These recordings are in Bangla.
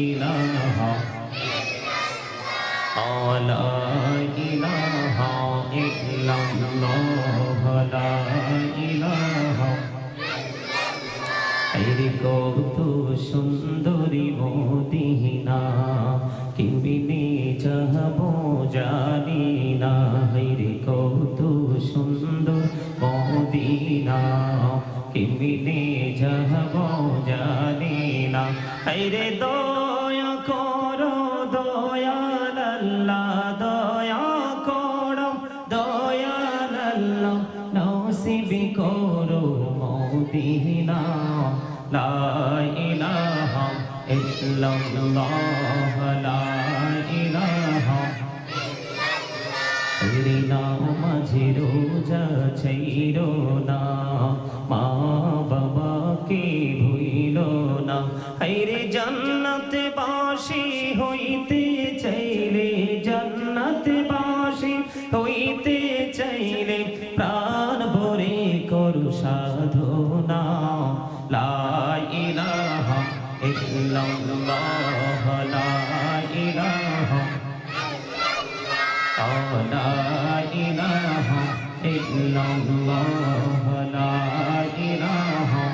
ইলাহা লা ইলাহা ইল্লাল্লাহ লা ইলাহা আরে কত সুন্দরী মদিনা কেমনে যাব জানি না রে কত সুন্দর মদিনা কেমনে যাব জানি না রে দয়া করো দয়াল আল্লাহ দয়া করো দয়াল আল্লাহ নসিব করো মদিনা লা ইলাহা ইল্লাল্লাহ লা ইলাহা ইল্লাল্লাহ মাঝে রোজা ছাইরো না মা বাবাকে ভুইলো না হায়রে জান্নাতে বাসী হইতে চাইলে জান্নাতে বাসী হইতে চাইলে প্রাণ ভরে করু সাধনা লা ইলাহা ইল্লাল্লাহ লা ইলাহা লা ইলাহা ইল্লাল্লাহ লা ইলাহা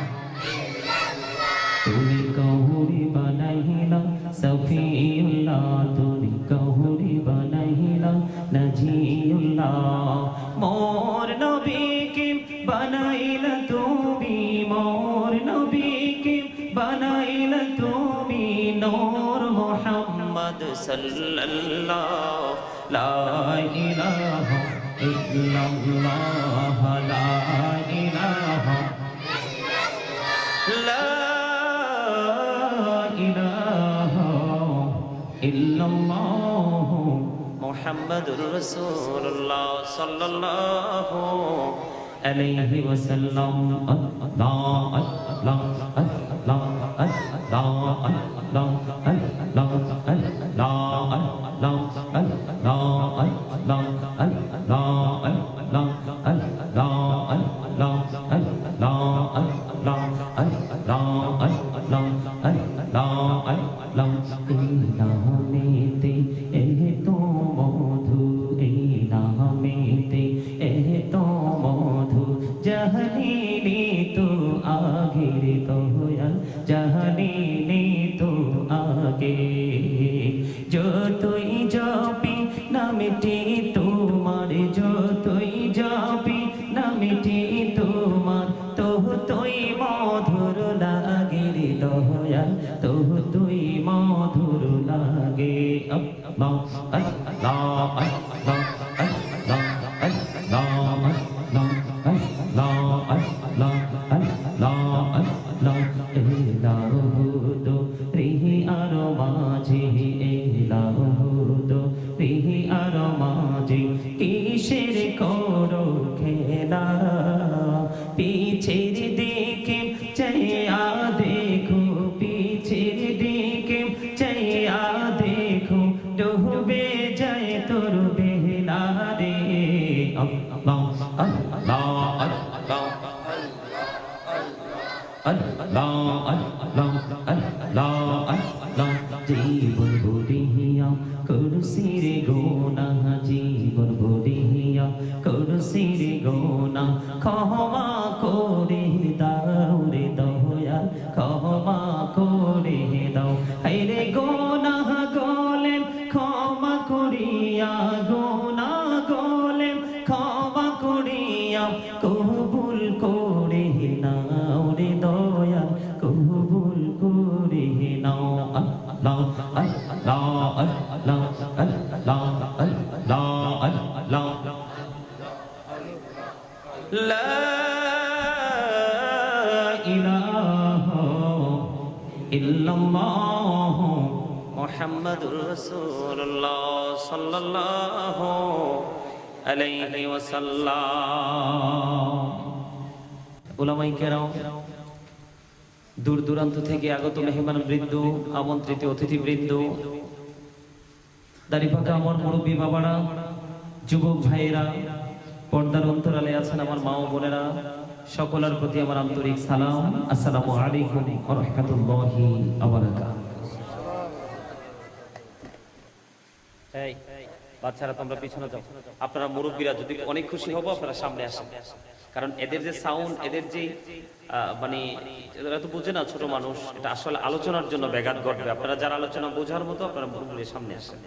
তুমি কহুরি বানাইলা সফিউল্লাহ তুমি কহুরি বানাইলা নজিউল্লাহ মোর নবীকে বানাইলা তুমি মোর নবীকে বানাইলা তুমি নূর মুহাম্মদ সাল্লাল্লাহু লা ইলাহা ইল্লাল্লাহ লা ইলাহা লা ইলাহা ইল্লাল্লাহ মুহাম্মাদুর রাসূলুল্লাহ সাল্লাল্লাহু আলাইহি ওয়াসাল্লাম আল্লাহ আল্লাহ আল্লাহ আল্লাহ আল্লাহ আল্লাহ আল্লাহ আল্লাহ যতই জপি নামটি তোমার যতই জপি নামটি তোমার তুই মধুর লাগে রে দয়াল তুই মধুর লাগে আল্লাহ আল্লাহ আল্লাহ আল্লাহ আল্লাহ আল্লাহ আল্লাহ আল্লাহ আল্লাহ এলাহু দো রিহি আর মাঝে এলাহু দো রিহি আর মাঝে কিসের করো খেলা পিছের দিকে চাইয়া দেখো পিছের দিকে চাইয়া দেখো ডুবে যায় তোর বেলা রে আল্লাহ আল্লাহ আল্লাহ আল্লাহ আল্লাহ আল্লাহ আল্লাহ জীবন বুড়িয়া কুরসির গোনা জীবন বুড়িয়া কুরসির গোনা ক্ষমা করে দাও রে দয়াল ক্ষমা করে দাও হায়রে গোনা গলেম ক্ষমা করিয়া গোনা গলেম ক্ষমা করিয়া কবুল করে নাও রে দয়াল কবুল করে নাও আল্লাহ আল্লাহ আল্লাহ আল্লাহ আল্লাহ আল্লাহ লা ইলাহা ইল্লাল্লাহ মুহাম্মাদুর রাসূলুল্লাহ সাল্লাল্লাহু আলাইহি ওয়াসাল্লাম। উলামায়ে কেরাম, দূর দূরান্ত থেকে আগত মেহমান বৃন্দ, আমন্ত্রিত অতিথি বৃন্দ, দাড়িপাকা আমার মুরব্বী বাবারা, যুবক ভাইয়েরা, পর্দার অন্তরালে আছেন আমার মা ও বোনেরা, সকলের প্রতি আমার আন্তরিক সালাম। আসসালামু আলাইকুম ওয়া রাহমাতুল্লাহি ওয়া বারাকাতুহু। এই বাচ্চারা তোমরা পিছনে যাও, আপনারা মুরব্বীরা যদি অনেক খুশি হবো আপনারা সামনে আসেন, কারণ এদের যে সাউন্ড, এদের যে মানে এরা তো বুঝে না, ছোট মানুষ, এটা আসলে আলোচনার জন্য ব্যাঘাত ঘটবে। আপনারা যারা আলোচনা বোঝার মতো আপনারা মুরব্বীর সামনে আসেন।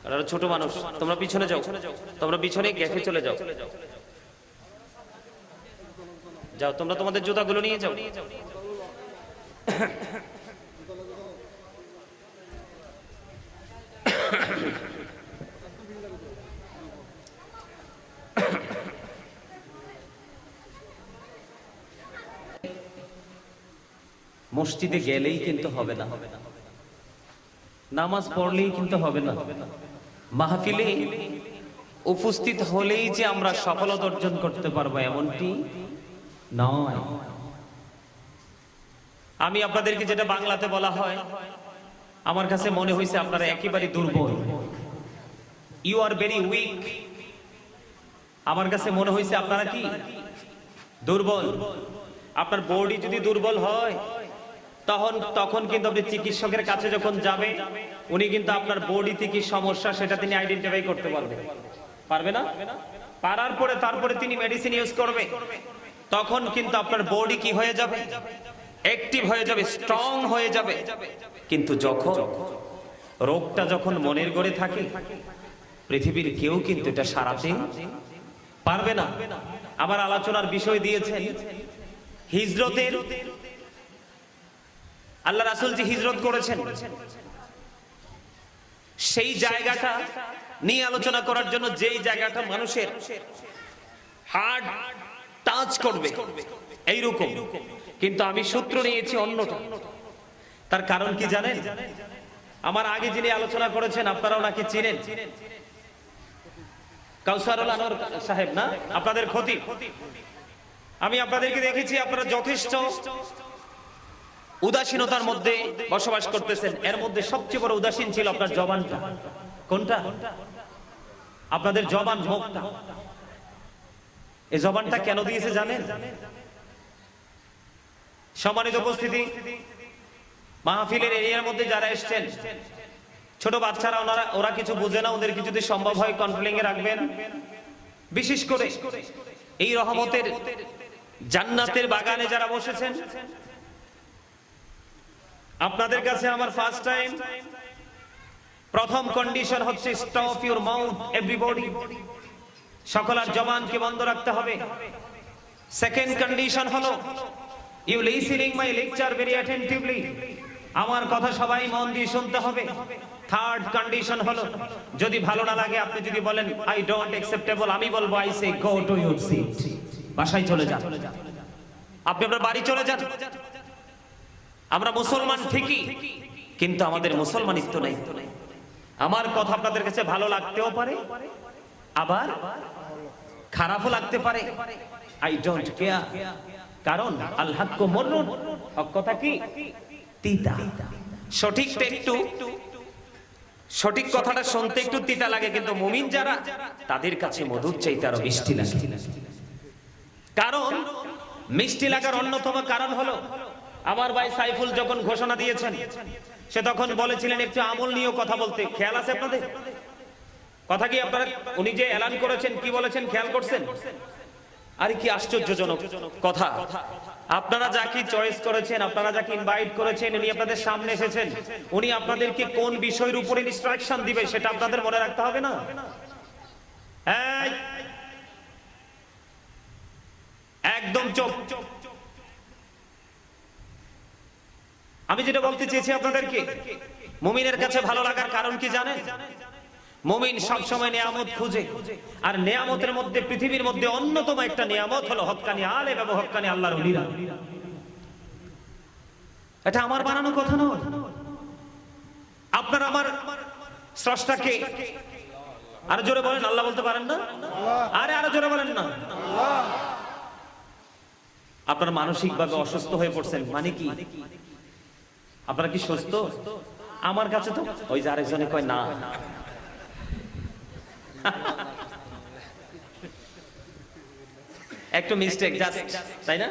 আর ছোট মানুষ তোমরা পিছনে যাও, তোমরা পিছনে গ্যাপে চলে যাও, যাও তোমরা তোমাদের জুতাগুলো নিয়ে যাও। মসজিদে গেলেই কিন্তু হবে না, নামাজ পড়লেই কিন্তু হবে না, মাহফিলে উপস্থিত হলেই যে আমরা সফলতা অর্জন করতে পারবো এমনটি নয়। আমি আপনাদেরকে যেটা বাংলাতে বলা হয়, আমার কাছে মনে হয়েছে আপনারা একেবারে দুর্বল, ইউ আর ভেরি উইক। আমার কাছে মনে হয়েছে আপনারা কি দুর্বল। আপনার বডি যদি দুর্বল হয় তখন কিন্তু আপনি চিকিৎসকের কাছে যখন যাবে, উনি কিন্তু আপনার বডিতে কি সমস্যা সেটা তিনি আইডেন্টিফাই করতে পারবে না। পারার পরে তারপরে তিনি মেডিসিন ইউজ করবে, তখন কিন্তু আপনার বডি কি হয়ে যাবে, অ্যাক্টিভ হয়ে যাবে, স্ট্রং হয়ে যাবে। কিন্তু যখন রোগটা যখন মনের ঘরে থাকে, পৃথিবীর কেউ কিন্তু এটা সারাতে পারবে না। আমার আলোচনার বিষয় দিয়েছেন হিজরতের, আল্লাহ রাসূল যে হিজরত করেছেন সেই জায়গাটা নিয়ে আলোচনা করার জন্য, যেই জায়গাটা মানুষের হার্ট টাচ করবে এইরকম, কিন্তু আমি সূত্র নিয়েছি অন্যটা। তার কারণ কি জানেন? আমার আগে যিনি আলোচনা করেছেন আপনারা ওনাকে চিনেন, কাউসারুল আনোয়ার সাহেব না, আপনাদের ক্ষতি। আমি আপনাদেরকে দেখেছি আপনারা যথেষ্ট উদাসীনতার মধ্যে বসবাস করতেছেন। এর মধ্যে সবচেয়ে বড় উদাসীন ছিল আপনার জবানটা। কোনটা? আপনাদের জবান, মুখটা। এই জবানটা কেন দিয়েছে জানেন? সম্মানিত উপস্থিতি, মাহফিলের এরিয়ার মধ্যে যারা এসেছেন, ছোট বাচ্চারা, ওরা কিছু বুঝে না, ওদেরকে যদি সম্ভব হয় কন্ট্রোলিং এ রাখবেন। বিশেষ করে এই রহমতের জান্নাতের বাগানে যারা বসেছেন, আপনাদের কাছে আমার ফার্স্ট টাইম, প্রথম কন্ডিশন হচ্ছে স্টপ ইউর মাউথ এভরিবডি, সকলের জবানকে বন্ধ রাখতে হবে। সেকেন্ড কন্ডিশন হলো you listening my lecture very attentively, আমার কথা সবাই মন দিয়ে শুনতে হবে। থার্ড কন্ডিশন হলো যদি ভালো না লাগে, আপনি যদি বলেন আই ডোন্ট অ্যাকসেপ্টেবল, আমি বলবো I say go to your seat, বাসায় চলে যান, আপনি আপনার বাড়ি চলে যান। আমরা মুসলমান ঠিকই, কিন্তু আমাদের মুসলমানিত্ব নেই। আমার কথা আপনাদের কাছে ভালো লাগতেও পারে, আবার খারাপও লাগতে পারে, আই ডোন্ট কেয়ার। কারণ আল হাক্কু মুররুন, হক কথা কি তিতা। সঠিকটা একটু, সঠিক কথাটা শুনতে একটু তিতা লাগে, কিন্তু মুমিন যারা, তাদের কাছে মধুর চাইতে আরো মিষ্টি লাগে। কারণ মিষ্টি লাগার অন্যতম কারণ হলো, আমার ভাই সাইফুল যখন ঘোষণা দিয়েছেন, সে তখন বলেছিলেন একটু আমল নিয়েও কথা বলতে। খেয়াল আছে আপনাদের? কথা কি আপনারা, উনি যে এলান করেছেন কি বলেছেন খেয়াল করছেন? আরে কি আশ্চর্যজনক কথা! আপনারা যাকে চয়েস করেছেন, আপনারা যাকে ইনভাইট করেছেন, উনি আপনাদের সামনে এসেছেন, উনি আপনাদেরকে কোন বিষয়ের উপরে ইনস্ট্রাকশন দিবে সেটা আপনাদের মনে রাখতে হবে না? একদম চুপ। আমি যেটা বলতে চেয়েছি আপনাদেরকে, মুমিনের কাছে ভালো লাগার কারণ কি জানেন? মুমিন সবসময় নিয়ামত খুঁজে, আর নিয়ামতের মধ্যে, পৃথিবীর মধ্যে অন্যতম একটা নিয়ামত হলো হক্কানি আলেম এবং হক্কানি আল্লাহর ওলিরা। এটা আমার বানানো কথা নয়। আপনারা আমার স্রষ্টাকে, আরো জোরে বলেন আল্লাহ বলতে পারেন না? আরে আরো জোরে বলেন না। আপনারা মানসিকভাবে অসুস্থ হয়ে পড়ছেন, মানে কি? আপনারা কি সুস্থ? আমার কাছে তো ওই যে আরেকজনে কয় না। একটু মিস্টেক, তাই না?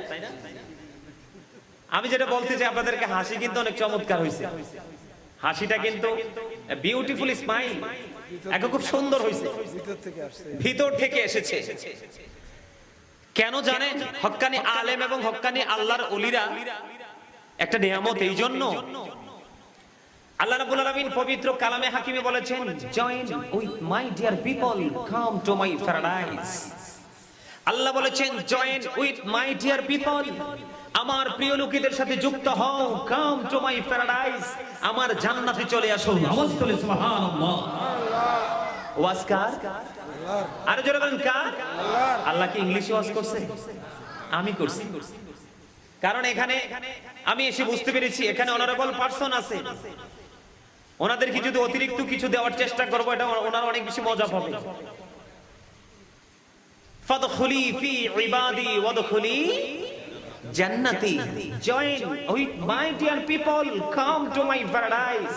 আমি যেটা বলতে চাই আপনাদেরকে, হাসি কিন্তু অনেক চমৎকার হয়েছে। হাসিটা কিন্তু বিউটিফুল স্মাইল, একটা খুব সুন্দর হয়েছে, ভিতর থেকে এসেছে। কেন জানেন? হক্কানি আলেম এবং হক্কানি আল্লাহর ওলিরা একটা নিয়ামত। এই জন্য আল্লাহ রাব্বুল আলামিন পবিত্র কালামে হাকিমে বলেছেন, join with my dear people, come to my paradise. Allah বলেছেন, join with my dear people, আমার প্রিয় লোকেদের সাথে যুক্ত হও, কাম টু মাই প্যারাডাইস, আমার জান্নাতে চলে আসো। আওয়াজ তোলে সুবহানাল্লাহ। ওয়াজ কার? আর জোরে বলেন কার? আল্লাহ কি ইংলিশে ওয়াজ করছে? আমি করছি। কারণ এখানে আমি এসে বুঝতে পেরেছি এখানে অনারেবল পারসন আছে, ওনাদেরকে যদি অতিরিক্ত কিছু দেওয়ার চেষ্টা করবো, এটা ওনারা অনেক বেশি মজা পাবে। ফাদখুলি ফি ইবাদি ওয়াদখুলি জান্নাতি, join with my dear people, come to my paradise,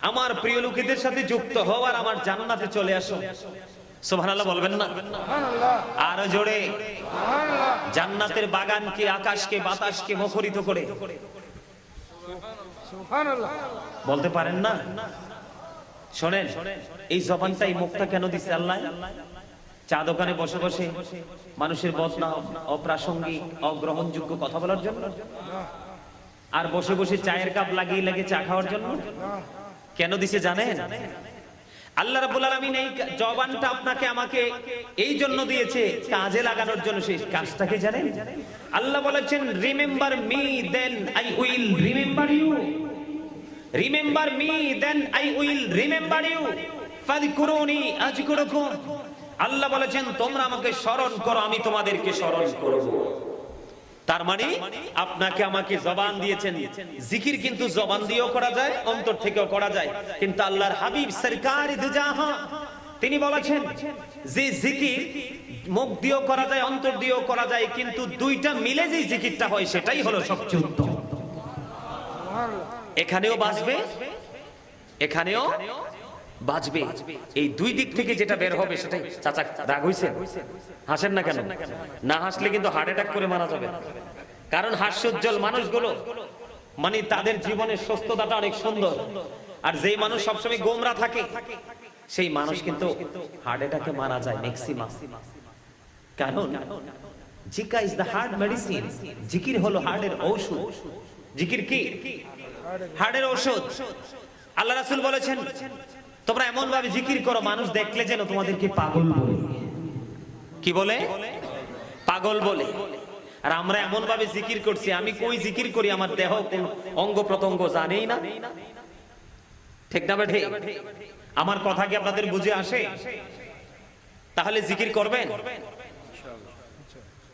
আমার প্রিয় লোকেদের সাথে যুক্ত হও আর আমার জান্নাতে চলে আসো। সুবহানাল্লাহ বলবেন না? আরো জোরে। জান্নাতের বাগানকে, আকাশকে, বাতাসকে মুখরিত করে বলতে পারেন না? শোনেন, এই জবানটা, এই মুখটা কেন দিছে আল্লাহ? চা দোকানে বসে বসে মানুষের বদনাম, অপ্রাসঙ্গিক, অগ্রহণযোগ্য কথা বলার জন্য? আর বসে বসে চায়ের কাপ লাগিয়ে লাগিয়ে চা খাওয়ার জন্য? কেন দিছে জানেন? আল্লাহ রাব্বুল আলামিন এই জবানটা আপনাকে আমাকে এই জন্য দিয়েছে, কাজে লাগানোর জন্য। সেই কাজটাকে জানেন? আল্লাহ বলেছেন, remember me then I will remember you, remember me then I will remember you, ফাযকুরুনি আযকুরুকুম। আল্লাহ বলেছেন, তোমরা আমাকে স্মরণ করো, আমি তোমাদেরকে স্মরণ করব। তার মানে আপনাকে আমাকে জবান দিয়েছেন। জিকির কিন্তু জবান দিয়েও করা যায়, অন্তর থেকেও করা যায়। কিন্তু আল্লাহর হাবিব সরকার দুজাহান তিনি বলেছেন যে জিকির মুখ দিয়েও করা যায়, অন্তর দিয়েও করা যায়, কিন্তু দুইটা মিলে যে জিকিরটা হয় সেটাই হলো সবচেয়ে উত্তম। এখানেও বাজবে, এখানেও বাজবে। এই দুই দিক থেকে যেটা বের হবে সেটাই। চাচা রাগ হইছেন? হাসেন না কেন? না হাসলে কিন্তু হার্ট অ্যাটাক করে মারা যাবে। কারণ হাস্যোজ্জ্বল মানুষগুলো মানে তাদের জীবনের সুস্থতাটা অনেক সুন্দর। আর যেই মানুষ সবসময় গোমরা থাকে সেই মানুষ কিন্তু হার্ট অ্যাটাকে মারা যায় ম্যাক্সিমাম। কারণ Zika is the heart medicine, জিকির হলো হার্টের ঔষধ। জিকির কি? হার্টের ঔষধ। আল্লাহ রাসূল বলেছেন, তোমরা এমন ভাবে জিকির করো মানুষ দেখলে যেন তোমাদেরকে পাগল বলে। কি বলে? পাগল বলে। আর আমরা এমন ভাবে জিকির করছি, আমি কই জিকির করি আমার দেহ কোন অঙ্গ প্রত্যঙ্গ জানেই না। ঠিক না বেঠে? আমার কথা কি আপনাদের বুঝে আসে? তাহলে জিকির করবেন।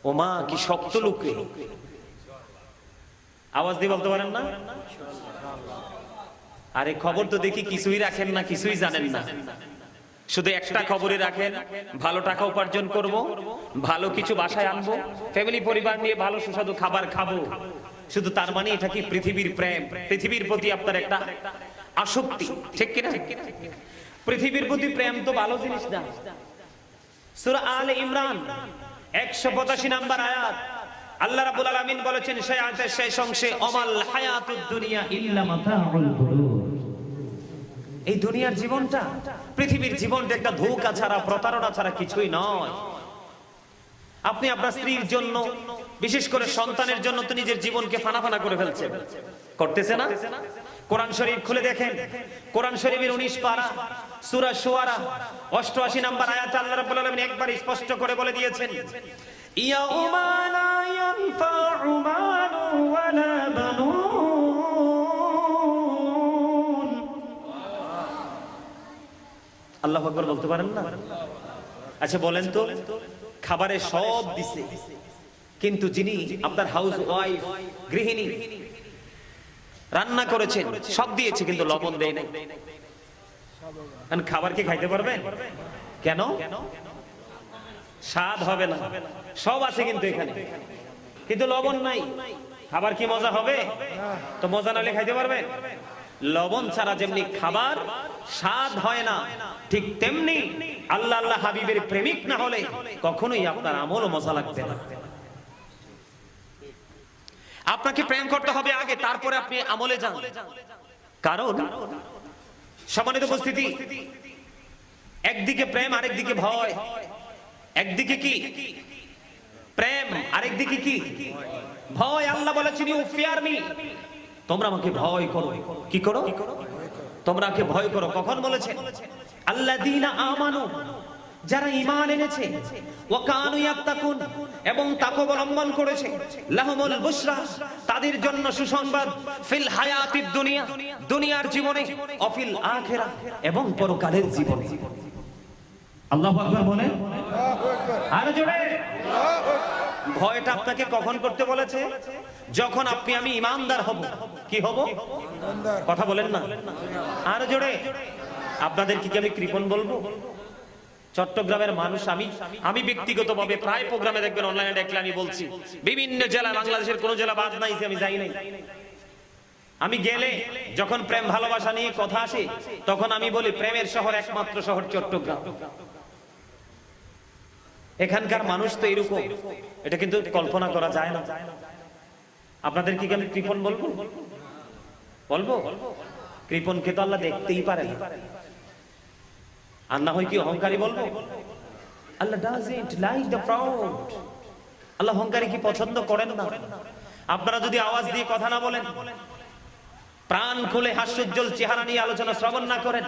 ও মা কি শক্ত লোক রে! আওয়াজ দিয়ে বলতে পারেন না? আরে খবর তো দেখি কিছুই রাখেন না, কিছুই জানেন না। শুধু একটা খবরই রাখেন, ভালো টাকা উপার্জন করব, ভালো কিছু বাসায় আনবো, ফ্যামিলি পরিবার নিয়ে ভালো সুস্বাদু খাবার খাবো। শুধু তার মানে এটা কি পৃথিবীর প্রেম? পৃথিবীর প্রতি আপনার একটা আসক্তি, ঠিক কিনা? পৃথিবীর প্রতি প্রেম তো ভালো জিনিস না। সূরা আলে ইমরান 185 নম্বর আয়াত, আল্লাহ রাব্বুল আলামিন বলেছেন সেই আয়াতের শেষ অংশে, অমাল হায়াতুদ দুনিয়া ইল্লা মাতাউল গুরুর। এই দুনিয়ার জীবনটা, পৃথিবীর জীবনটা একটা ধোঁকা ছাড়া, প্রতারণা ছাড়া কিছুই নয়। আপনি আপনার স্ত্রীর জন্য, বিশেষ করে সন্তানের জন্য তো নিজের জীবনকে ফানা করে ফেলছেন, করতেছে না? কোরআন শরীফ খুলে দেখেন, কোরআন শরীফের 19 পারা সূরা শুআরা 88 নম্বর আয়াত আল্লাহ রাব্বুল আলামিন একবার স্পষ্ট করে বলে দিয়েছেন, ইয়াউমা লা ইয়ানফাউ মালু ওয়ালা বানুন। আল্লাহু আকবার বলতে পারেন না? আচ্ছা বলেন তো, খাবারে সব দিছে, কিন্তু যিনি আপনার হাউস ওয়াইফ, গৃহিণী, রান্না করেছেন, সব দিয়েছে কিন্তু লবণ দেয় নাই, খাবার কি খাইতে পারবেন? কেন? স্বাদ হবে না। সব আছে কিন্তু এখানে, কিন্তু লবণ নাই, খাবার কি মজা হবে? তো মজা নালে খাইতে পারবেন? লবণ ছাড়া যেমনি খাবার স্বাদ হয় না, ঠিক তেমনি আল্লাহ আল্লাহ হাবিবের প্রেমিক না হলে কখনোই আপনার আমল মজা লাগবে না। আপনাকে প্রেম করতে হবে আগে, তারপরে আপনি আমলে যান। কারণ সম্মানিত উপস্থিতি, একদিকে প্রেম আরেকদিকে ভয়। একদিকে কি প্রেম, আরেকদিকে কি ভয়। আল্লাহ বলেছেন ইউ ফিয়ার মি, তোমরা আমাকে ভয় করো। কি করো? তোমরা আমাকে ভয় করো। কখন বলেছেন? আল্লাযীনা আমানু, যারা ঈমান এনেছে, ওয়া কানু ইয়াত্তাকুন, এবং তাকওয়া অবলম্বন করেছে, লাহুমুল বুশরা, তাদের জন্য সুসংবাদ, ফিল হায়াতিদ দুনিয়া, দুনিয়ার জীবনে, ও ফিল আখিরাহ, এবং পরকালের জীবনে। আল্লাহু আকবার বলেন। আরো জোরে। ভয়টা আপনাকে কখন করতে বলেছে? যখন আপনি আমি ঈমানদার হব। কি হব? কথা বলেন না, আরো জোরে। আপনাদেরকে কি আমি কৃপণ বলবো? চট্টগ্রামের মানুষ, আমি ব্যক্তিগতভাবে প্রায় প্রোগ্রামে দেখবেন, অনলাইনে দেখলে আমি বলছি, বিভিন্ন জেলা, বাংলাদেশের কোন জেলা বাদ নাই যে আমি যাই নাই। আমি গেলে যখন প্রেম ভালোবাসা নিয়ে কথা আসে, তখন আমি বলি প্রেমের শহর, একমাত্র শহর চট্টগ্রাম। এখানকার মানুষ তো এরকম, এটা কিন্তু কল্পনা করা যায় না। আপনাদের কি আমি কৃপণ বলবো? বলবো? কৃপণকে তো আল্লাহ দেখতেই পারেন, আর না হয় কি অহংকারী বলবো? আল্লাহ doesn't like the proud, আল্লাহ অহংকারী কি পছন্দ করেন না। আপনারা যদি আওয়াজ দিয়ে কথা না বলেন, প্রাণ খুলে হাস্যোজ্জ্বল চেহারা নিয়ে আলোচনা শ্রবণ না করেন,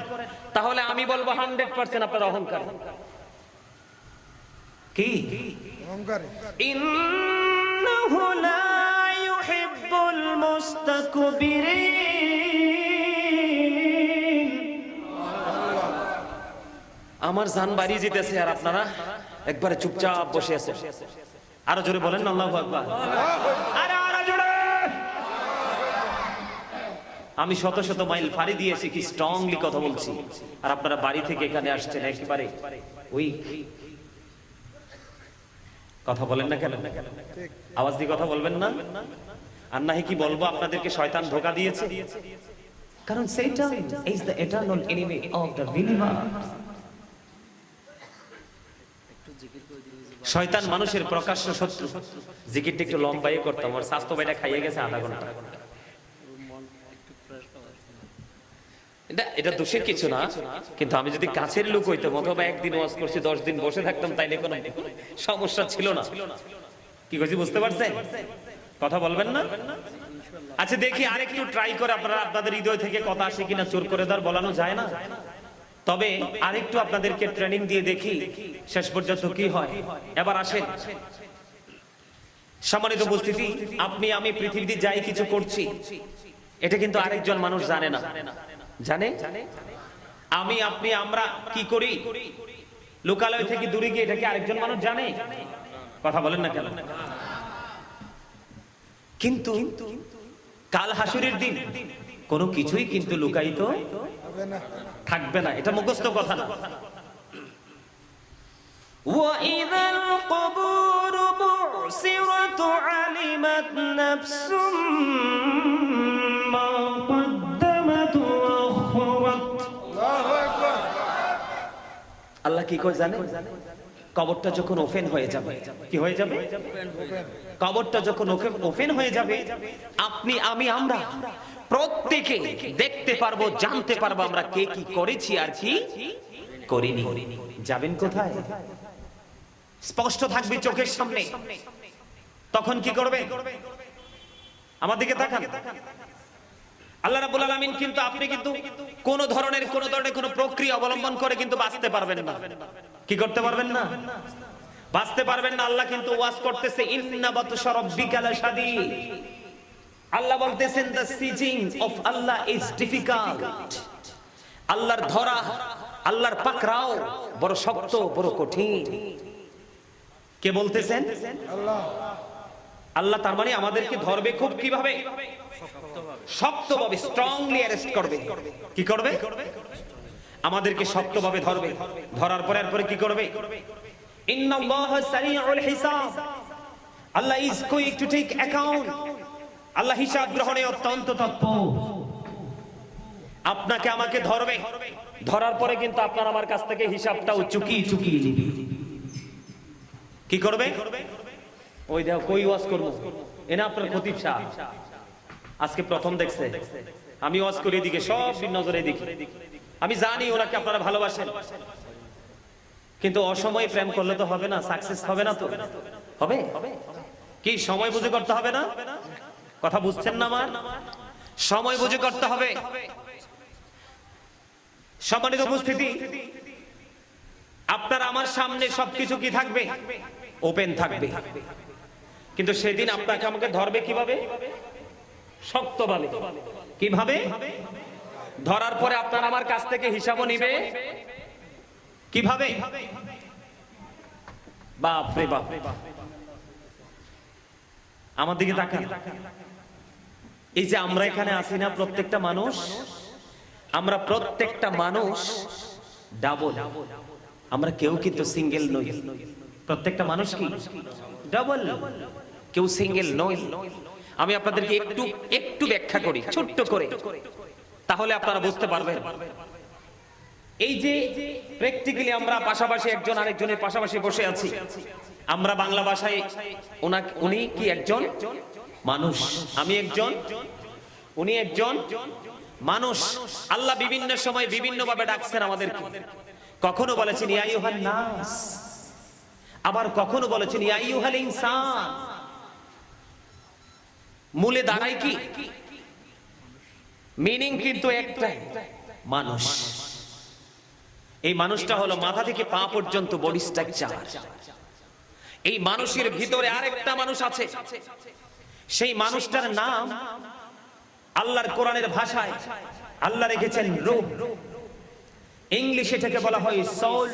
তাহলে আমি বলবো 100% আপনারা অহংকারী। কি অহংকারী? ইন্নাহু লা ইউহিব্বুল মুস্তাকবিরিন। আমার জান বাড়ি যেতেছে আর আপনারা একবারে চুপচাপ বসে আছেন। আরো জোরে বলেন না আল্লাহু আকবার। আরো জোরে। আমি শত শত মাইল ফাড়ি দিয়েছি, কি স্ট্রংলি কথা বলছি, আর আপনারা বাড়ি থেকে এখানে আসছেন একেবারে ওই কথা বলেন না কেন? আওয়াজ দিয়ে কথা বলবেন না? আর নাহি কি বলবো আপনাদেরকে শয়তান ধোঁকা দিয়েছে? কারণ Satan is the eternal enemy of the believer. শয়তান মানুষের প্রকাশ্য শত্রু। জিকিরটা একটু লম্বাই করতাম, আমার স্বাস্থ্য ভাইটা খাইয়ে গেছে আধা ঘন্টা। এটা দোষের কিছু না, কিন্তু আমি যদি কাছের লোক হইতাম, অথবা একদিন ওয়াজ করছি 10 দিন বসে থাকতাম, তাইলে কোনো সমস্যা ছিল না। কি কইছি বুঝতে পারছেন? কথা বলবেন না? আচ্ছা দেখি আরেকটু ট্রাই করে আপনারা, আপনাদের হৃদয় থেকে কথা আসে কিনা। জোর করে দার বলানো যায় না, তবে আরেকটু আপনাদেরকে ট্রেনিং দিয়ে দেখি শেষ পর্যন্ত কি হয়। এবার আসেন, সম্মানিত উপস্থিতি, আপনি আমি পৃথিবীতে যাই কিছু করছি, এটা কিন্তু আরেকজন মানুষ জানে না। জানে? আমি আপনি আমরা কি করি লোকালয় থেকে দূরে গিয়ে, এটা কি আরেকজন মানুষ জানে? কথা বলেন না কেন? কিন্তু কাল হাসুরের দিন কোনো কিছুই কিন্তু লুকায়িত থাকবে না, এটা মুখস্থ কথা না। وَإِذَا الْقُبُورُ بُعْثِرَتْ عَلِمَتْ نَفْسٌ مَا قَدَّمَتْ وَأَخَّرَتْ। আল্লাহ কি কয় জানেন? কবরটা যখন ওপেন হয়ে যাবে, কি হয়ে যাবে? কবরটা যখন ওপেন হয়ে যাবে, আপনি আমি আমরা প্রত্যেকে দেখতে পারবো, জানতে পারবো আমরা কে কি করেছি আর কি করিনি। যাবেন কোথায়? স্পষ্ট থাকবে চোখের সামনে। তখন কি করবে? আমার দিকে তাকান। আল্লাহ রাব্বুল আলামিন কিন্তু, আপনি কিন্তু কোন ধরনের কোন প্রক্রিয়া অবলম্বন করে কিন্তু বাঁচতে পারবেন না। কি করতে পারবেন না? বাঁচতে পারবেন না। আল্লাহ কিন্তু ওয়াজ করতেছে, ইন্না বাতশা রাব্বিকা লাশাদীদ। আল্লাহ বলতেছেন the sieging of Allah is difficult. আল্লাহর ধরা, আল্লাহর পাকড়াও বড় শক্ত, বড় কঠিন। কে বলতেছেন? আল্লাহ। আল্লাহ তার মানে আমাদেরকে ধরবে খুব কিভাবে? শক্তভাবে, স্ট্রংলি অ্যারেস্ট করবে। কি করবে? আমাদেরকে শক্তভাবে ধরবে। ধরার পরে এরপরে কি করবে? ইন্নাল্লাহা সারিউল হিসাব। আল্লাহ is going to take account. আল্লাহ হিসাব গ্রহণে অত্যন্ত তৎপর। আপনাকে আমাকে ধরবে, ধরার পরে কিন্তু আপনার আমার কাছ থেকে হিসাবটাও চুকিয়ে নিবে। কি করবে? ওই দেখো কই ওয়াজ করব, এনা আপনার খতিব সাহেব আজকে প্রথম দেখছে, আমি ওয়াজ করি এদিকে, সব নজরে এদিকে। আমি জানি ওনাকে আপনারা ভালোবাসেন, কিন্তু অসময়ে প্রেম করলে তো হবে না, সাকসেস হবে না। তো হবে কি? সময় বুঝে করতে হবে না? কথা বুঝছেন না আমার? সময় বুঝে করতে হবে। সম্মানিত উপস্থিতি, আপনার আমার সামনে সবকিছু কি থাকবে? ওপেন থাকবে। কিন্তু সেদিন আপনাকে আমাকে ধরবে কিভাবে? শক্তভাবে। কিভাবে ধরার পরে আপনার আমার কাছ থেকে হিসাবও নিবে কিভাবে? বাপ রে বাপ। আমার দিকে তাকান। এই যে আমরা এখানে আছি না, প্রত্যেকটা মানুষ, আমরা প্রত্যেকটা মানুষ ডাবল। আমরা কেউ কিন্তু সিঙ্গেল নই। প্রত্যেকটা মানুষ কি ডাবল, কেউ সিঙ্গেল নই। আমি আপনাদেরকে একটু একটু ব্যাখ্যা করি ছোট্ট করে, তাহলে আপনারা বুঝতে পারবেন। এই যে প্র্যাকটিক্যালি আমরা পাশাপাশি একজন আরেকজনের পাশাপাশি বসে আছি, আমরা বাংলা ভাষায় উনি কি একজন মানুষ, আমি একজন, উনি একজন মানুষ। আল্লাহ বিভিন্ন সময় বিভিন্ন ভাবে ডাকছেন আমাদেরকে। কখনো বলেছেন ইয়া আইয়ুহান নাস, আবার কখনো বলেছেন ইয়া আইয়ুহাল ইনসান। মূলে দাঁড়ায় কি? মিনিং কিন্তু একটাই, মানুষ। এই মানুষটা হলো মাথা থেকে পা পর্যন্ত বডি স্ট্রাকচার। এই মানুষের ভিতরে আরেকটা মানুষ আছে, সেই মানুষটার নাম আল্লাহর কোরআনের ভাষায় আল্লাহ রেখেছেন রূহ। ইংলিশে এটাকে বলা হয় সোল,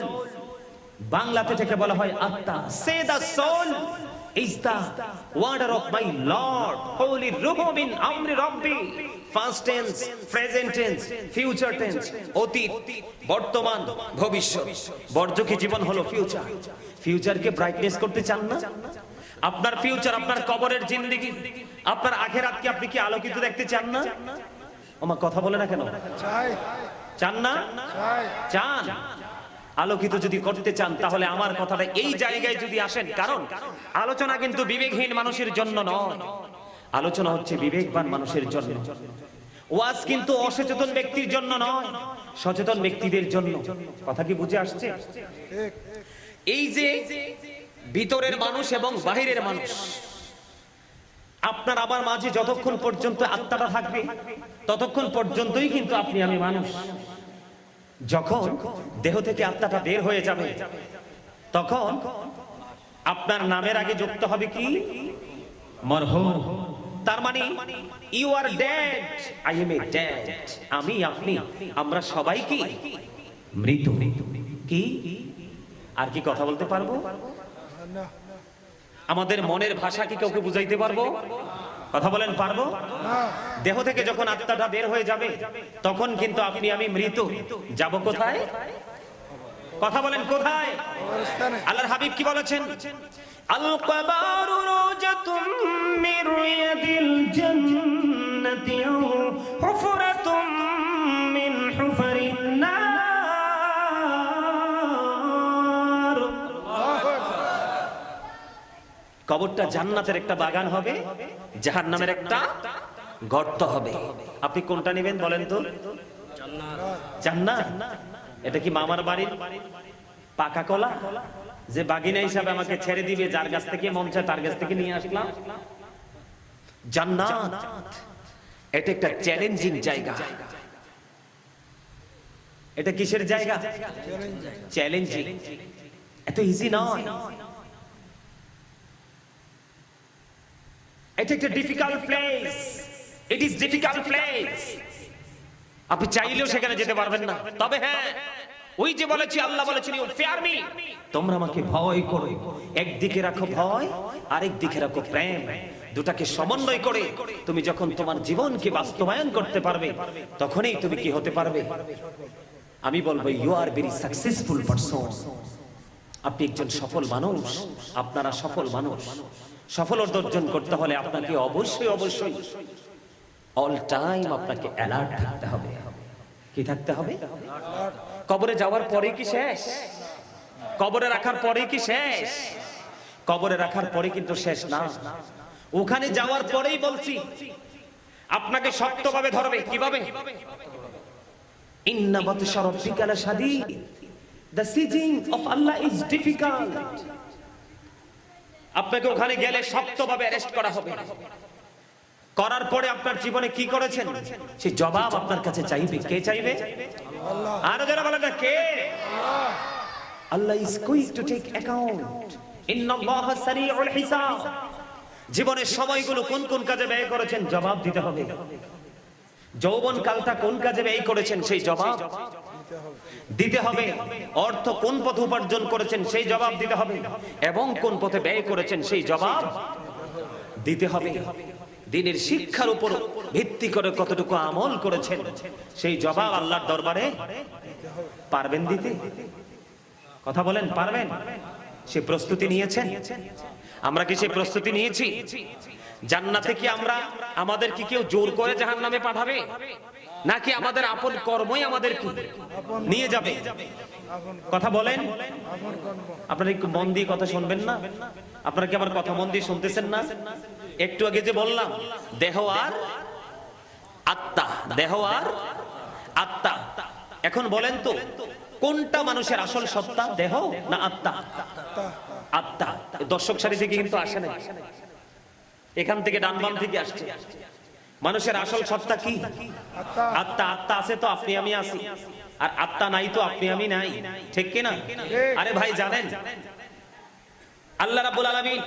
বাংলাতে এটাকে বলা হয় আত্মা। সে the soul is the word of my Lord, holy ruhu min amri rabbi. Past tense, present tense, future tense, অতীত, বর্তমান, ভবিষ্যৎ। বর্জকি জীবন হলো ফিউচার। ফিউচারকে ব্রাইটনেস করতে চান না? আপনার ফিউচার, আপনার কবরের জিন্দেগি, আপনার আখিরাতকে আপনি কি আলোকিত দেখতে চান না? আমার কথা বলে না কেন? চান না? চান। আলোকিত যদি করতে চান তাহলে আমার কথাটা এই জায়গায় যদি আসেন, কারণ আলোচনা কিন্তু বিবেকহীন মানুষের জন্য নয়, আলোচনা হচ্ছে বিবেকবান মানুষের জন্য। ওয়াজ কিন্তু অসচেতন ব্যক্তির জন্য নয়, সচেতন ব্যক্তিদের জন্য। কথা কি বুঝে আসছে? এই যে ভিতরের মানুষ এবং বাহিরের মানুষ, আপনার আমার মাঝে যতক্ষণ পর্যন্ত আত্মাটা থাকবে ততক্ষণ পর্যন্তই কিন্তু আপনি আমি মানুষ। যখন দেহ থেকে আত্মাটা বের হয়ে যাবে তখন আপনার নামের আগে যুক্ত হবে কি? মরহুম। তার মানে you are dead, I am a dead. আমি, আপনি, আমরা সবাই কি মৃত। কি আর কি কথা বলতে পারবো? আমাদের মনের ভাষা কি কাউকে বুঝাইতে পারবো? কথা বলেন, পারবো? দেহ থেকে যখন আত্মাটা বের হয়ে যাবে তখন কিন্তু আপনি আমি মৃত। যাব কোথায়? কথা বলেন, কোথায়? আল্লাহর হাবিব কি বলেছেন? আল কবরু রওজাতুম মির রিয়াদিল জান্নাতি হুফরাতুম মিন হুফারিন নার। কবরটা জান্নাতের একটা বাগান হবে, জাহান্নামের একটা গর্ত হবে। আপনি কোনটা নেবেন বলেন তো? জান্নাত। এটা কি মামার বাড়ির পাকা কলা যে বাগিনা হিসাবে আমাকে ছেড়ে দিবে, যার কাছ থেকে মন চায় তার কাছ থেকে নিয়ে আসলাম? জান্নাত এটা একটা চ্যালেঞ্জিং জায়গা। এটা কিসের জায়গা? চ্যালেঞ্জিং। এত ইজি নয়। এটা একটা difficult place. It is difficult place. আপনি চাইলেও সেখানে যেতে পারবেন না। তবে হ্যাঁ, ওই যে বলেছি, আল্লাহ বলেছেন ইউ ফিয়ার মি, তোমরা আমাকে ভয় করো। একদিকে রাখো ভয়, আরেক দিকে রাখো প্রেম। দুটাকে সমন্বয় করে তুমি যখন তোমার জীবনকে বাস্তবায়ন করতে পারবে তখনই তুমি কি হতে পারবে? আমি বলবো you are very successful person. আপনি একজন সফল মানুষ, আপনারা সফল মানুষ। সফলতা অর্জন করতে হলে আপনাকে অবশ্যই অবশ্যই অল টাইম আপনাকে অ্যালার্ট থাকতে হবে। কি থাকতে হবে? কবরে যাওয়ার পরে কি শেষ? কবরে রাখার পরে কি শেষ? কবরে রাখার পরে কিন্তু শেষ না। ওখানে যাওয়ার পরেই বলছি আপনাকে শক্তভাবে ধরবে। কিভাবে? ইন্না বাতশা রাব্বিকা লাশাদীদ, the sieging of Allah is difficult। আপনাকে ওখানে গেলে শক্তভাবে অ্যারেস্ট করা হবে। করার পরে আপনার জীবনে কি করেছেন সেই জবাব আপনার কাছে চাইবে। কে চাইবে? আল্লাহ। আরো যারা বলেন না কে? আল্লাহ is going to take account। ইন্নাল্লাহা সারিউল হিসাব। জীবনের সময়গুলো কোন কোন কাজে ব্যয় করেছেন জবাব দিতে হবে। যৌবন কালটা কোন কাজে ব্যয় করেছেন সেই জবাব দিতে হবে। অর্থ কোন পথে উপার্জন করেছেন সেই জবাব দিতে হবে, এবং কোন পথে ব্যয় করেছেন সেই জবাব দিতে হবে। দ্বীনের শিক্ষার উপর ভিত্তি করে কতটুকু আমল করেছেন সেই জবাব আল্লাহর দরবারে পারবেন দিতে? কথা বলেন, পারবেন? সে প্রস্তুতি নিয়েছেন? আমরা কি সেই প্রস্তুতি নিয়েছি? জান্নাতে কি আমরা, আমাদের কি কেউ জোর করে জাহান্নামে পাঠাবে, নাকি আমাদের আপন কর্মই আমাদের কি নিয়ে যাবে? কথা বলেন। আপনারা একটু মন দিয়ে কথা শুনবেন না? আপনারা কি আমার কথা মন দিয়ে শুনতেছেন না? একটু আগে যে বললাম দেহ আর আত্মা, দেহ আর আত্মা। এখন বলেন তো কোনটা মানুষের আসল সত্তা, দেহ না আত্মা? আত্মা। দর্শক সারি থেকে কিন্তু আসে না, এখান থেকে ডান বাম থেকে আসছে। মানুষের আসল সত্তা কি? আত্মা। আত্মা আছে তো আপনি আমি আছি, আর আত্মা নাই তো আপনি আমি নাই, ঠিক কি না? আরে ভাই জানেন আল্লাহ রাব্বুল আলামিন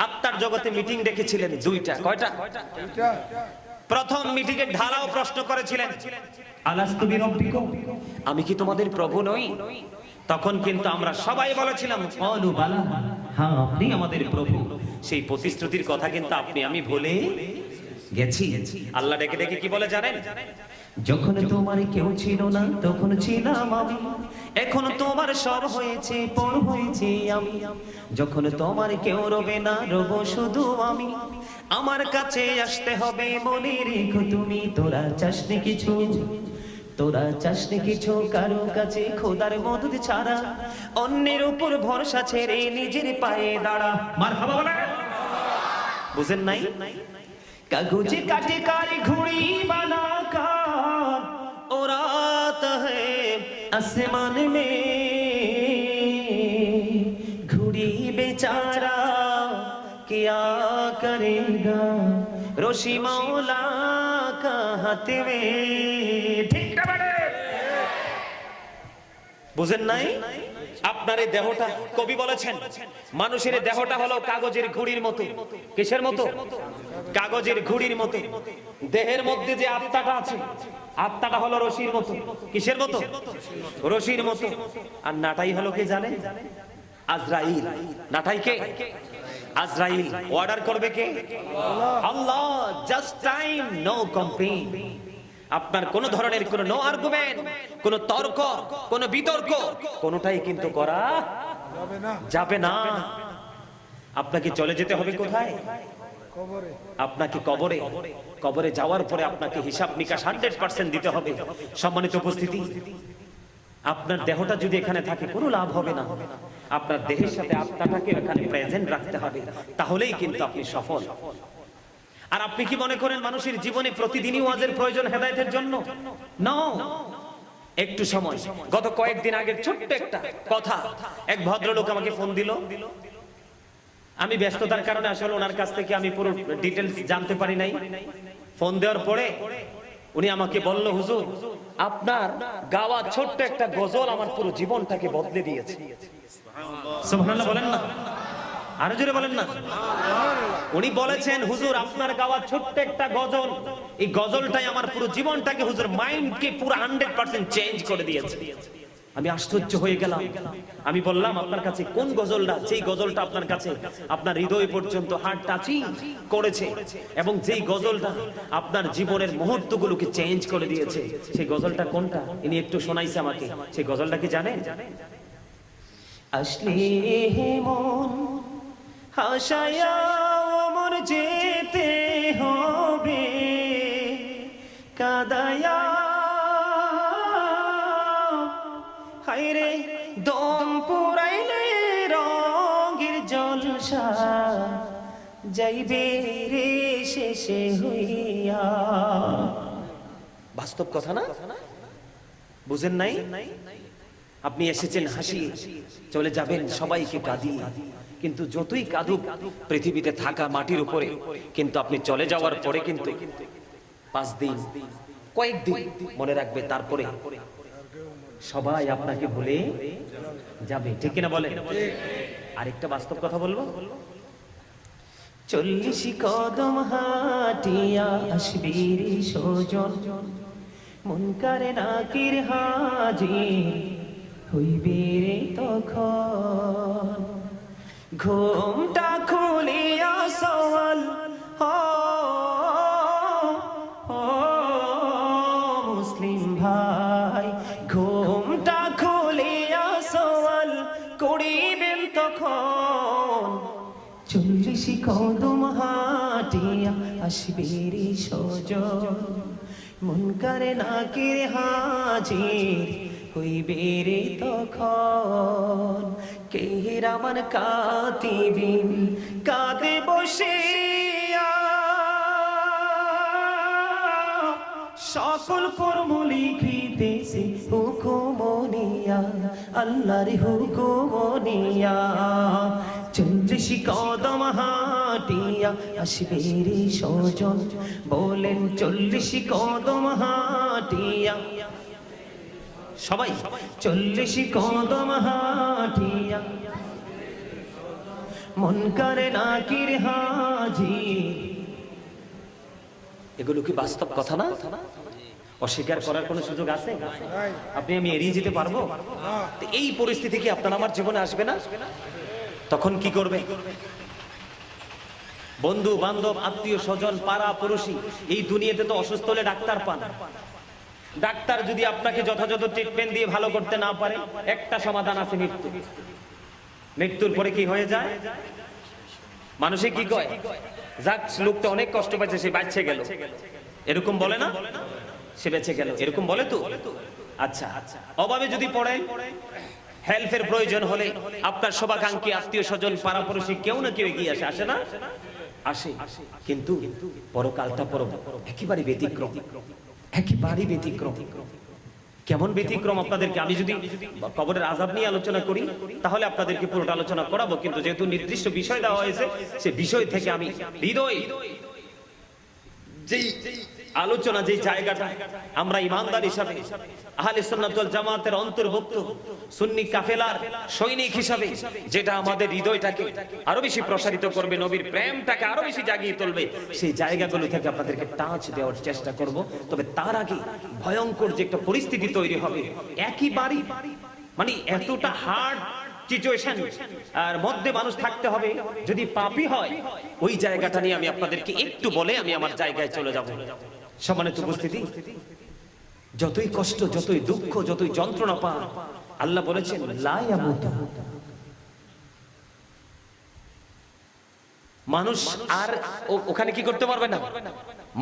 আত্মার জগতে মিটিং ডেকেছিলেন দুইটা। কয়টা? প্রথম মিটিং এ ঢালাও প্রশ্ন করেছিলেন, আলাস্তু বিরাব্বিকুম, আমি কি তোমাদের প্রভু নই? তখন কিন্তু আমরা সবাই বলেছিলাম ক্বালু বালা, হ্যাঁ আপনি আমাদের প্রভু। সেই প্রতিশ্রুতির কথা কিন্তু আপনি আমি ভুলে গেছি। আল্লাহ ডেকে ডেকে কি বলে জানেন? যখন তোমার কেউ ছিল না তখন ছিলাম আমি, এখন তোমার সব হয়েছে পর হয়েছে আমি। যখন তোমার কেউ রবে না রব শুধু আমি, আমার কাছে আসতে হবে মনে রেখো তুমি। তোরা চাসনি কিছু, তোরা চাসনি কিছু কারো কাছে খোদার মদদ ছাড়া, অন্যের উপর ভরসা ছেড়ে নিজের পায়ে দাঁড়া। মারহাবা বলেন। বুঝেন নাই? কাগজে কাটে কার ঘুড়ি বানাকার, ওড়াতা হ্যায় আসমান মে, ঘুড়ি বেচারা क्या करेगा রশি মৌলা কা হাত মে। ঠিক না বলে? বুঝেন নাই? আপনার এই দেহটা, কবি বলেছেন মানুষের দেহটা হলো কাগজের ঘুড়ির মতো। কিসের মতো? কাগজের ঘুড়ির মতো। দেহের মধ্যে যে আত্মাটা আছে, আত্মাটা হলো রশির মতো। কিসের মতো? রশির মতো। আর নাটাই হলো কে জানেন? আজরাইল। নাটাই কে? আজরাইল। অর্ডার করবে কে? Allah. Just time, no complain. আপনার কোন ধরনের কোন নো আর্গুমেন্ট, কোন তর্ক, কোন বিতর্ক, কোনটাই কিন্তু করা যাবে না। আপনাকে চলে যেতে হবে কোথায়? কবরে। আপনাকে কবরে। কবরে যাওয়ার পরে আপনাকে হিসাব নিকাশ 100% দিতে হবে। সম্মানিত উপস্থিতি, আপনার দেহটা যদি এখানে থাকে কোনো লাভ হবে না। আপনার দেহের সাথে আত্মাটাকে এখানে প্রেজেন্ট রাখতে হবে, তাহলেই কিন্তু আপনি সফল। আর আপনি কি মনে করেন মানুষের জীবনে প্রতিদিনই ওয়াজের প্রয়োজন হেদায়েতের জন্য? নো। একটু সময়, গত কয়েকদিন আগের ছোট্ট একটা কথা, এক ভদ্রলোক আমাকে ফোন দিল। আমি ব্যস্ততার কারণে আসলে ওনার কাছ থেকে আমি পুরো ডিটেইলস জানতে পারি নাই। ফোন দেওয়ার পরে উনি আমাকে বলল, হুজুর আপনার গাওয়া ছোট্ট একটা গজল আমার পুরো জীবনটাকে বদলে দিয়েছে। সুবহানাল্লাহ বলেন না? আরো জোরে বলেন না? উনি বলেছেন, হুজুর আপনার গাওয়া ছোট্ট একটা গজল, এই গজলটাই আমার পুরো জীবনটাকে, হুজুর মাইন্ডকে পুরো 100% চেঞ্জ করে দিয়েছে। আমি আশ্চর্য হয়ে গেলাম। আমি বললাম, আপনার কাছে কোন গজলটা, যেই গজলটা আপনার কাছে আপনার হৃদয় পর্যন্ত হার্ট টাচিং করেছে, এবং যেই গজলটা আপনার জীবনের মুহূর্তগুলোকে চেঞ্জ করে দিয়েছে, সেই গজলটা কোনটা? ইনি একটু শোনাইছে আমাকে। সেই গজলটা কি জানেন? আসলে মন হাসায়া মর যেতে হবে, কাদায়া হায়রে দম পুরাইলে রঙের জলসা যাইবে রে শেষে হইয়া। বাস্তব কথা না, বুঝেন নাই? আপনি এসেছেন হাসিয়ে, চলে যাবেন সবাইকে কাঁদিয়ে, কিন্তু যতই কাঁদুক পৃথিবীতে থাকা মাটির উপরে, কিন্তু আপনি চলে যাওয়ার পরে কিন্তু 5 দিন, কয়েকদিন মনে রাখবে, তারপরে সবাই আপনাকে ভুলে যাবে। ঠিক কিনা বলেন? আরেকটা বাস্তব কথা বলবো, 40 কদম হাঁটিয়া আসবি রে সজন, মুনকারে নাকির হাজির হইবে রে তখন। ঘুমটা খুলিয়া সওয়াল মুসলিম ভাই, ঘুমটা খুলিয়া সওয়াল করিবেন তখন। 40 কদম হাঁটিয়া আসবে রে সজন, মুনকারে নাকির হাজির হইবে রে তখন। কে রামান কাতিবিন কাঁদে বসিয়া, সকল কর্ম লিখিতেছে হুকুম নিয়া, আল্লাহর হুকুম নিয়া। 40 কদম হাঁটিয়া আসবে রে সজন, বলেন 40 কদম হাঁটিয়া সবাই, 40 কদম হাঁটিয়া মুনকারে নাকির হাজির। এগুলো কি বাস্তব কথা না? অস্বীকার করার কোনো সুযোগ আছে? আপনি আমি এড়িয়ে যেতে পারবো? এই পরিস্থিতি কি আপনার আমার জীবনে আসবে না? তখন কি করবে? বন্ধু বান্ধব, আত্মীয় স্বজন, পাড়া পড়োশি, এই দুনিয়াতে তো অসুস্থ হলে ডাক্তার পান। ডাক্তার যদি আপনাকে যথাযথ ট্রিটমেন্ট দিয়ে ভালো করতে না পারে, একটা সমাধান আছে, মৃত্যু। মৃত্যুর পরে কি হয়ে যায়? মানুষে কি কয়, যাক লোকটা অনেক কষ্ট পাচ্ছে, সে বাঁচে গেল, এরকম বলে না? সে বেঁচে গেল, এরকম বলে তো? আচ্ছা, অভাবে যদি পড়েন, হেল্পের প্রয়োজন হলে আপনার শুভাকাঙ্ক্ষী আত্মীয় স্বজন, পাড়াপড়শি কেউ না কেউ এগিয়ে আসে, আসে না? আসে। কিন্তু পরকালটা একেবারে ব্যতিক্রম, একেবারে ব্যতিক্রম। কেমন ব্যতিক্রম আপনাদেরকে আমি যদি কবরের আযাব নিয়ে আলোচনা করি তাহলে আপনাদেরকে পুরোটা আলোচনা করাবো, কিন্তু যেহেতু নির্দিষ্ট বিষয় দেওয়া হয়েছে, সে বিষয় থেকে আমি হৃদয় যেই আলোচনা, যে জায়গাটা আমরা ইমানদার হিসাবে আহলে সুন্নাত ওয়াল জামাতের অন্তর্ভুক্ত সুন্নি কাফেলার সৈনিক হিসাবে, যেটা আমাদের হৃদয়টাকে আরো বেশি প্রসারিত করবে, নবীর প্রেমটাকে আরো বেশি জাগিয়ে তুলবে, সেই জায়গাগুলো থেকে আপনাদেরকে টাচ দেওয়ার চেষ্টা করব। তবে তার আগে ভয়ঙ্কর যে একটা পরিস্থিতি তৈরি হবে, একেবারে মানে এতটা হার্ড সিচুয়েশন আর মধ্যে মানুষ থাকতে হবে যদি পাপী হয়, ওই জায়গাটা নিয়ে আমি আপনাদেরকে একটু বলে আমি আমার জায়গায় চলে যাব। সম্মানিত উপস্থিতি, যতই কষ্ট, যতই দুঃখ, যতই যন্ত্রণা পান, আল্লাহ বলেছেন লা ইয়ামুতু, মানুষ আর ওখানে কি করতে পারবে না,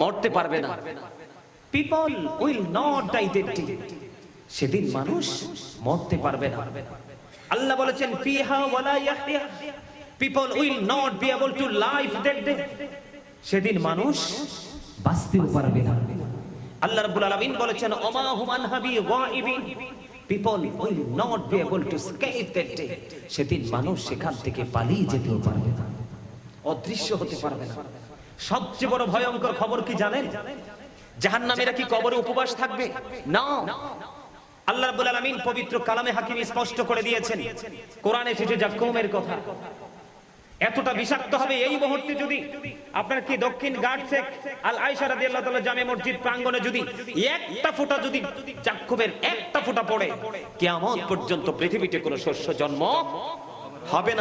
মরতে পারবে না। People will not die that day, সেদিন মানুষ মরতে পারবে না। আল্লাহ বলেছেন ফিহা ওয়ালা ইয়াহইয়া, people will not be able to live that day, সেদিন মানুষ বাঁচতেও পারবে না। আল্লাহ রাব্বুল আলামিন বলেছেন ওমা হুম আনহা বিগাইবিন, people will not be able to escape that day, সেদিন মানুষ সেখান থেকে পালিয়ে যেতেও পারবে না, অদৃশ্য হতে পারবে না। সবচেয়ে বড় ভয়ঙ্কর খবর কি জানেন? জাহান্নামীরা কি কবরে উপবাস থাকবে? না। আল্লাহ রাব্বুল আলামিন পবিত্র কালামে হাকিম স্পষ্ট করে দিয়েছেন, কোরআনে এসেছে জাকুমের কথা, এতটা বিষাক্ত হবে এই মুহূর্তে যদি আপনার কি দক্ষিণ ঘাট শেখ আল আয়েশা রাদিয়াল্লাহু তাআলা জামে মসজিদ প্রাঙ্গণে যদি একটা ফোঁটা যদি জাকুমের একটা ফোঁটা পড়ে, কিয়ামত পর্যন্ত পৃথিবীতে কোনো শস্য জন্ম হবে না।